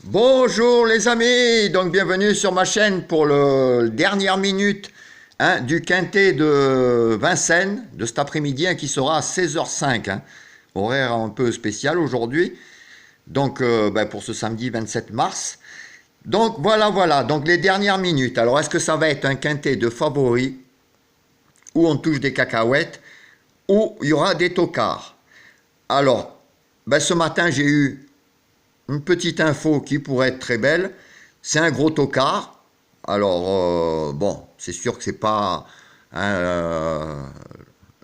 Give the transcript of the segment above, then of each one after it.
Bonjour les amis, donc bienvenue sur ma chaîne pour le dernière minute du quintet de Vincennes de cet après-midi qui sera à 16h05. Horaire un peu spécial aujourd'hui, donc pour ce samedi 27 mars. Donc voilà, donc les dernières minutes. Alors est-ce que ça va être un quintet de favoris où on touche des cacahuètes ou il y aura des tocards? Alors, ce matin j'ai eu une petite info qui pourrait être très belle, c'est un gros tocard. Alors, bon, c'est sûr que c'est pas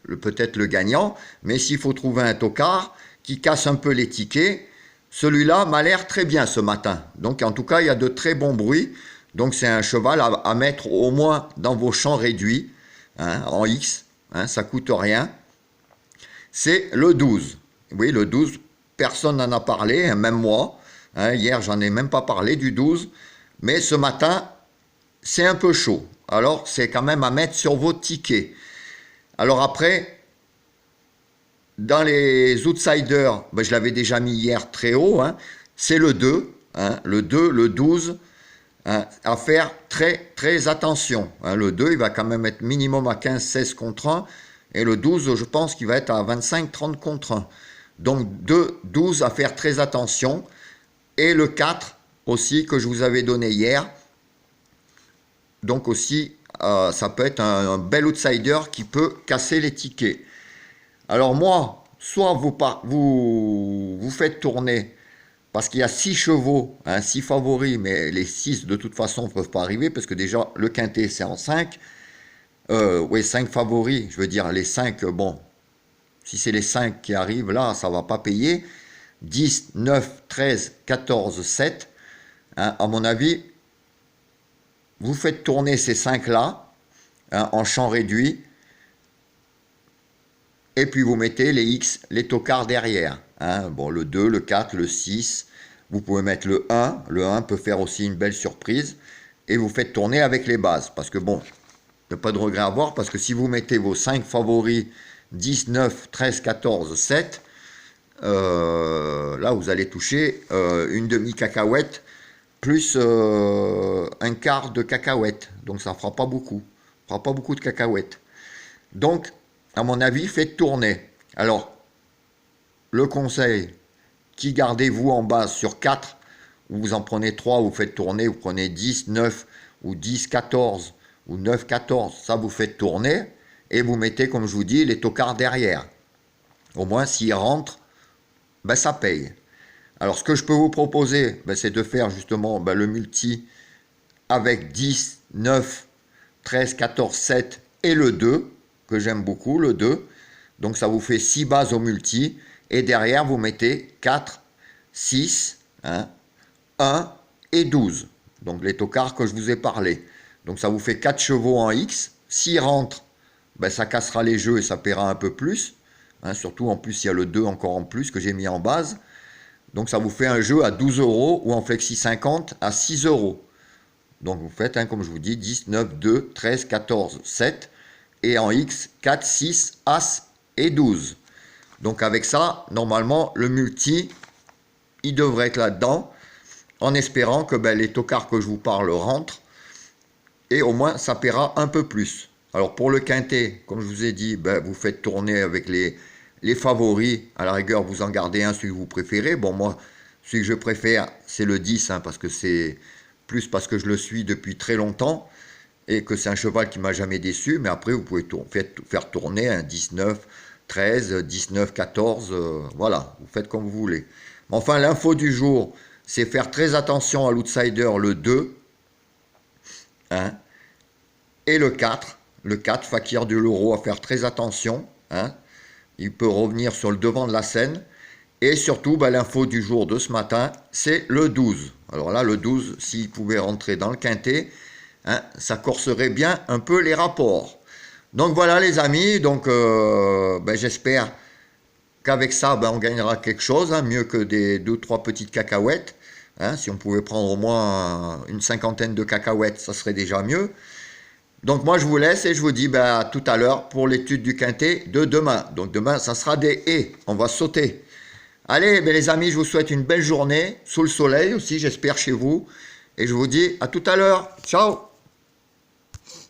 peut-être le gagnant, mais s'il faut trouver un tocard qui casse un peu les tickets, celui-là m'a l'air très bien ce matin. Donc, en tout cas, il y a de très bons bruits. Donc, c'est un cheval à mettre au moins dans vos champs réduits, en X, ça coûte rien. C'est le 12. Oui, le 12, personne n'en a parlé, même moi. Hier, j'en ai même pas parlé du 12. Mais ce matin, c'est un peu chaud. Alors, c'est quand même à mettre sur vos tickets. Alors après, dans les outsiders, je l'avais déjà mis hier très haut. C'est le 2. Le 2, le 12. À faire très attention. Le 2, il va quand même être minimum à 15-16 contre 1. Et le 12, je pense qu'il va être à 25-30 contre 1. Donc 2, 12 à faire très attention. Et le 4 aussi que je vous avais donné hier. Donc aussi, ça peut être un bel outsider qui peut casser les tickets. Alors moi, soit vous faites tourner, parce qu'il y a 6 chevaux, 6 favoris, mais les 6 de toute façon ne peuvent pas arriver, parce que déjà le quintet c'est en 5. Oui, 5 favoris, je veux dire les 5, bon, si c'est les 5 qui arrivent là, ça ne va pas payer. 10, 9, 13, 14, 7. À mon avis, vous faites tourner ces 5-là en champ réduit. Et puis vous mettez les X, les tocards derrière. Bon, le 2, le 4, le 6. Vous pouvez mettre le 1. Le 1 peut faire aussi une belle surprise. Et vous faites tourner avec les bases. Parce que bon, il n'y a pas de regret à avoir. Parce que si vous mettez vos 5 favoris, 10, 9, 13, 14, 7... là vous allez toucher une demi-cacahuète plus un quart de cacahuète. Donc ça ne fera pas beaucoup. Ça fera pas beaucoup de cacahuètes. Donc, à mon avis, faites tourner. Alors, le conseil, qui gardez-vous en base sur 4, vous en prenez 3, vous faites tourner, vous prenez 10, 9 ou 10, 14 ou 9, 14, ça vous faites tourner et vous mettez, comme je vous dis, les tocards derrière. Au moins, s'ils rentrent, ça paye. Alors, ce que je peux vous proposer, c'est de faire justement le multi avec 10, 9, 13, 14, 7 et le 2, que j'aime beaucoup, le 2. Donc, ça vous fait 6 bases au multi. Et derrière, vous mettez 4, 6, 1 et 12. Donc, les tocards que je vous ai parlé. Donc, ça vous fait 4 chevaux en X. S'ils rentrent, ça cassera les jeux et ça paiera un peu plus. Surtout, en plus, il y a le 2 encore en plus que j'ai mis en base. Donc, ça vous fait un jeu à 12 € ou en flexi 50 à 6 €. Donc, vous faites, comme je vous dis, 10, 9, 2, 13, 14, 7. Et en X, 4, 6, As et 12. Donc, avec ça, normalement, le multi, il devrait être là-dedans. En espérant que les tocards que je vous parle rentrent. Et au moins, ça paiera un peu plus. Alors, pour le quintet, comme je vous ai dit, vous faites tourner avec les favoris. À la rigueur, vous en gardez un, celui que vous préférez. Bon, moi, celui que je préfère, c'est le 10, parce que c'est plus parce que je le suis depuis très longtemps et que c'est un cheval qui m'a jamais déçu. Mais après, vous pouvez faire tourner un 19, 13, 19, 14. Voilà, vous faites comme vous voulez. Mais enfin, l'info du jour, c'est faire très attention à l'outsider, le 2. Et le 4. Le 4, Fakir de l'Euro, à faire très attention. Il peut revenir sur le devant de la scène. Et surtout, l'info du jour de ce matin, c'est le 12. Alors là, le 12, s'il pouvait rentrer dans le quintet, ça corserait bien un peu les rapports. Donc voilà les amis, donc j'espère qu'avec ça, on gagnera quelque chose, mieux que des 2-3 petites cacahuètes. Si on pouvait prendre au moins une cinquantaine de cacahuètes, ça serait déjà mieux. Donc moi je vous laisse et je vous dis à tout à l'heure pour l'étude du quintet de demain. Donc demain ça sera des et, on va sauter. Allez, ben, les amis, je vous souhaite une belle journée, sous le soleil aussi, j'espère chez vous. Et je vous dis à tout à l'heure. Ciao!